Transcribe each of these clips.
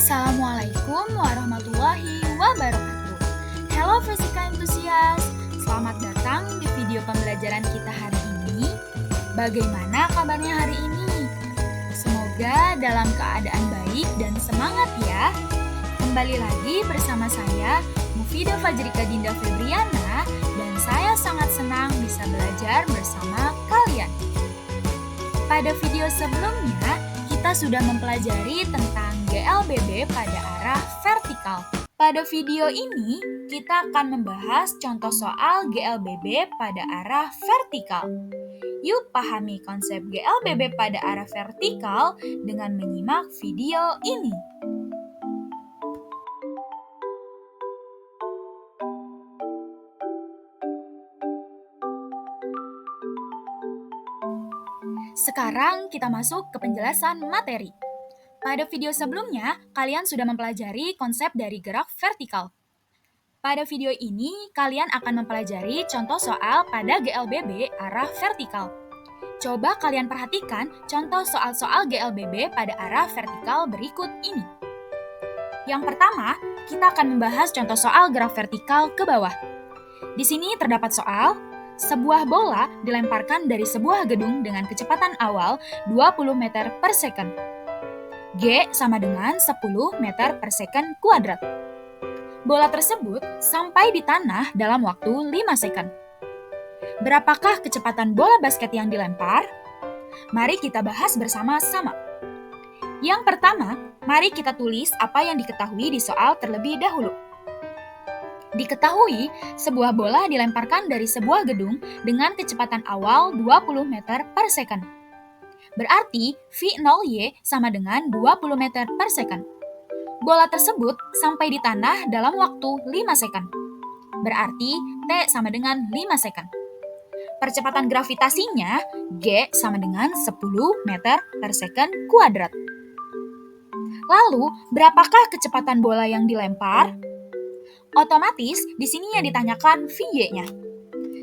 Assalamualaikum warahmatullahi wabarakatuh. Hello Fisika Enthusiast, selamat datang di video pembelajaran kita hari ini. Bagaimana kabarnya hari ini? Semoga dalam keadaan baik dan semangat ya. Kembali lagi bersama saya, Mufidah Fajrika Dinda Febriana, dan saya sangat senang bisa belajar bersama kalian. Pada video sebelumnya, kita sudah mempelajari tentang GLBB pada arah vertikal. Pada video ini, kita akan membahas contoh soal GLBB pada arah vertikal. Yuk pahami konsep GLBB pada arah vertikal dengan menyimak video ini. Sekarang kita masuk ke penjelasan materi. Pada video sebelumnya, kalian sudah mempelajari konsep dari gerak vertikal. Pada video ini, kalian akan mempelajari contoh soal pada GLBB arah vertikal. Coba kalian perhatikan contoh soal-soal GLBB pada arah vertikal berikut ini. Yang pertama, kita akan membahas contoh soal gerak vertikal ke bawah. Di sini terdapat soal, sebuah bola dilemparkan dari sebuah gedung dengan kecepatan awal 20 meter per second. G sama dengan 10 meter per second kuadrat. Bola tersebut sampai di tanah dalam waktu 5 second. Berapakah kecepatan bola basket yang dilempar? Mari kita bahas bersama-sama. Yang pertama, mari kita tulis apa yang diketahui di soal terlebih dahulu. Diketahui, sebuah bola dilemparkan dari sebuah gedung dengan kecepatan awal 20 meter per second. Berarti V0Y sama dengan 20 meter per second. Bola tersebut sampai di tanah dalam waktu 5 second. Berarti T sama dengan 5 second. Percepatan gravitasinya G sama dengan 10 meter per second kuadrat. Lalu, berapakah kecepatan bola yang dilempar? Otomatis, di sini yang ditanyakan VY-nya.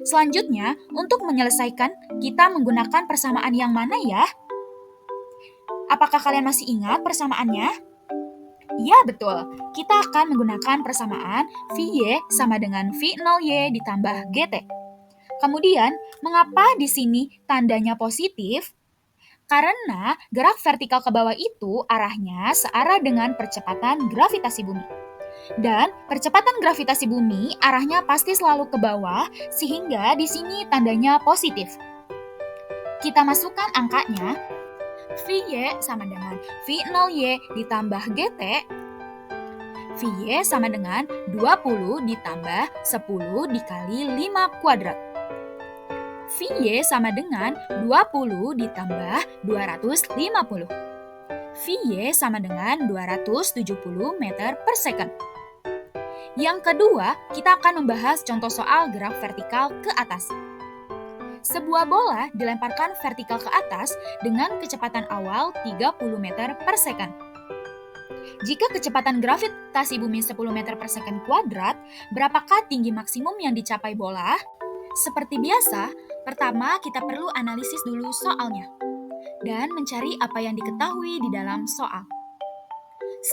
Selanjutnya, untuk menyelesaikan, kita menggunakan persamaan yang mana ya? Apakah kalian masih ingat persamaannya? Ya, betul. Kita akan menggunakan persamaan VY sama dengan V0Y ditambah GT. Kemudian, mengapa di sini tandanya positif? Karena gerak vertikal ke bawah itu arahnya searah dengan percepatan gravitasi bumi. Dan percepatan gravitasi bumi arahnya pasti selalu ke bawah, sehingga di sini tandanya positif. Kita masukkan angkanya, VY sama dengan V0Y ditambah GT, VY sama dengan 20 ditambah 10 dikali 5 kuadrat. VY sama dengan 20 ditambah 250. VY sama dengan 270 meter per second. Yang kedua, kita akan membahas contoh soal gerak vertikal ke atas. Sebuah bola dilemparkan vertikal ke atas dengan kecepatan awal 30 meter per second. Jika kecepatan gravitasi bumi 10 meter per second kuadrat, berapakah tinggi maksimum yang dicapai bola? Seperti biasa, pertama kita perlu analisis dulu soalnya dan mencari apa yang diketahui di dalam soal.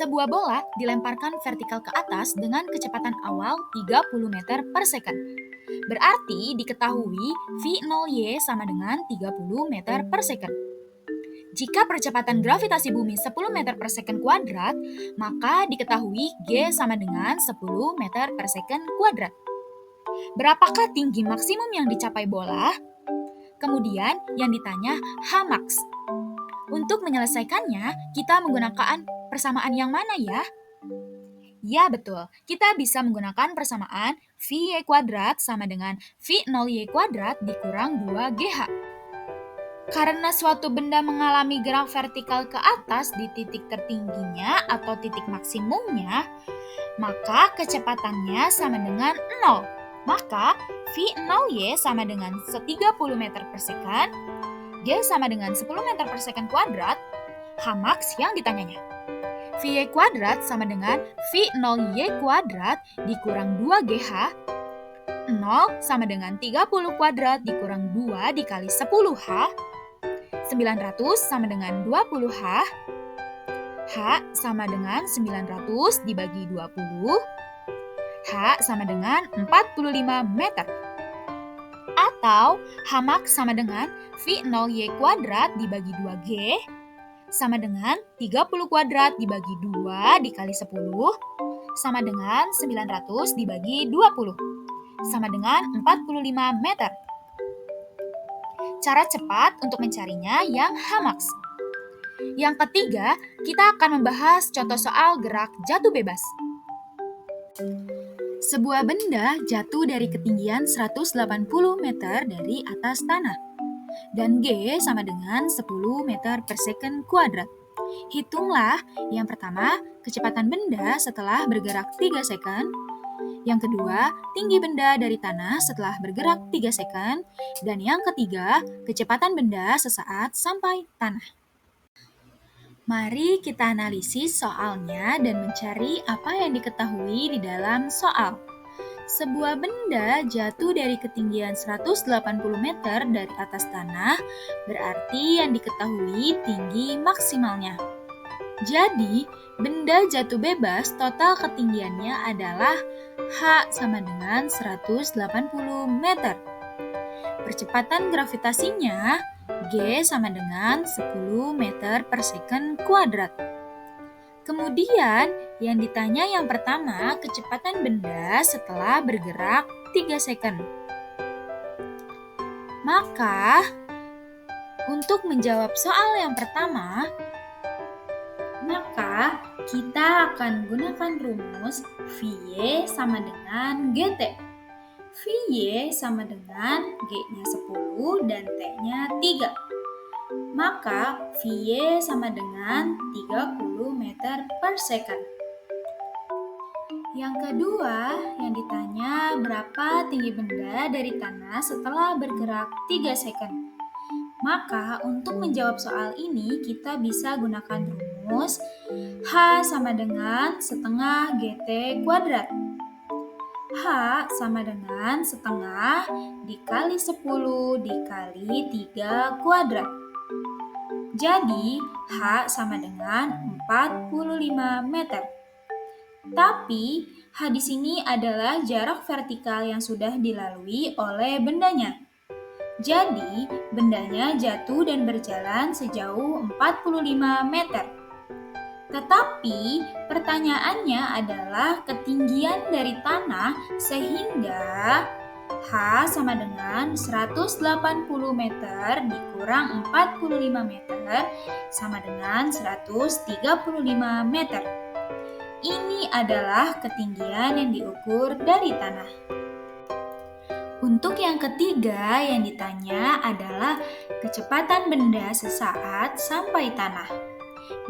Sebuah bola dilemparkan vertikal ke atas dengan kecepatan awal 30 meter per second. Berarti diketahui V0Y sama dengan 30 meter per second. Jika percepatan gravitasi bumi 10 meter per second kuadrat, maka diketahui G sama dengan 10 meter per second kuadrat. Berapakah tinggi maksimum yang dicapai bola? Kemudian yang ditanya Hmax. Untuk menyelesaikannya, kita menggunakan persamaan yang mana ya? Ya, betul. Kita bisa menggunakan persamaan VY kuadrat sama dengan V0Y kuadrat dikurang 2GH. Karena suatu benda mengalami gerak vertikal ke atas di titik tertingginya atau titik maksimumnya, maka kecepatannya sama dengan 0. Maka V0Y sama dengan 30 meter per second, G sama dengan 10 meter per second kuadrat, Hmax yang ditanyanya. VY kuadrat sama dengan V0Y kuadrat dikurang 2GH, 0 sama dengan 30 kuadrat dikurang 2 dikali 10H, 900 sama dengan 20H, H sama dengan 900 dibagi 20. H sama dengan 45 meter. Atau H max sama dengan V0Y kuadrat dibagi 2G sama dengan 30 kuadrat dibagi 2 dikali 10 sama dengan 900 dibagi 20 sama dengan 45 meter. Cara cepat untuk mencarinya yang H max. Yang ketiga, kita akan membahas contoh soal gerak jatuh bebas. Sebuah benda jatuh dari ketinggian 180 meter dari atas tanah, dan G sama dengan 10 meter per second kuadrat. Hitunglah yang pertama, kecepatan benda setelah bergerak 3 second. Yang kedua, tinggi benda dari tanah setelah bergerak 3 second. Dan yang ketiga, kecepatan benda sesaat sampai tanah. Mari kita analisis soalnya dan mencari apa yang diketahui di dalam soal. Sebuah benda jatuh dari ketinggian 180 meter dari atas tanah, berarti yang diketahui tinggi maksimalnya. Jadi, benda jatuh bebas total ketinggiannya adalah H sama dengan 180 meter. Percepatan gravitasinya G sama dengan 10 meter per second kuadrat. Kemudian, yang ditanya yang pertama, kecepatan benda setelah bergerak 3 second. Maka, untuk menjawab soal yang pertama, maka kita akan gunakan rumus VY sama dengan GT. VY sama dengan G-nya 10 dan T-nya 3. Maka VY sama dengan 30 meter per second. Yang kedua, yang ditanya berapa tinggi benda dari tanah setelah bergerak 3 second. Maka untuk menjawab soal ini kita bisa gunakan rumus H sama dengan setengah GT kuadrat. H sama dengan setengah dikali 10 dikali 3 kuadrat. Jadi, H sama dengan 45 meter. Tapi, H di sini adalah jarak vertikal yang sudah dilalui oleh bendanya. Jadi, bendanya jatuh dan berjalan sejauh 45 meter. Tetapi pertanyaannya adalah ketinggian dari tanah sehingga H sama dengan 180 meter dikurang 45 meter sama dengan 135 meter. Ini adalah ketinggian yang diukur dari tanah. Untuk yang ketiga yang ditanya adalah kecepatan benda sesaat sampai tanah.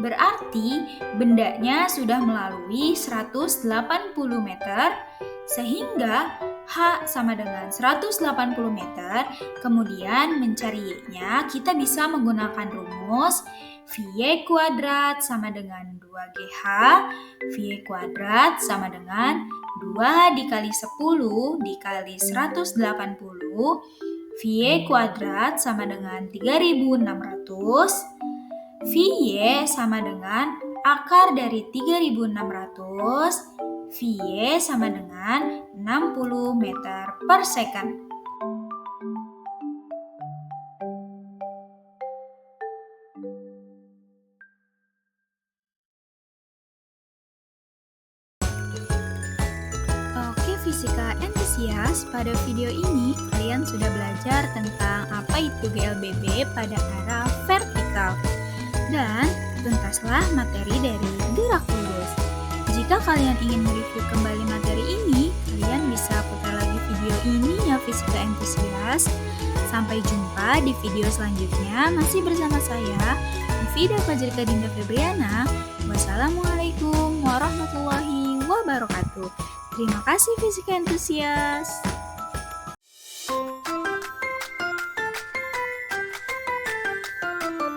Berarti bendanya sudah melalui 180 meter sehingga H sama dengan 180 meter, kemudian mencari Y-nya kita bisa menggunakan rumus VY kuadrat sama dengan 2GH, VY kuadrat sama dengan 2 dikali 10 dikali 180, VY kuadrat sama dengan 3600, VY sama dengan akar dari 3600, VY sama dengan 60 meter per second. Oke fisika entusias, pada video ini kalian sudah belajar tentang apa itu GLBB pada arah vertikal. Dan tuntaslah materi dari gerak lurus. Jika kalian ingin mereview kembali materi ini, kalian bisa putar lagi video ini ya fisika entusias. Sampai jumpa di video selanjutnya, masih bersama saya, Mufidah Fajrika Dinda Febriana. Wassalamualaikum warahmatullahi wabarakatuh. Terima kasih fisika entusias.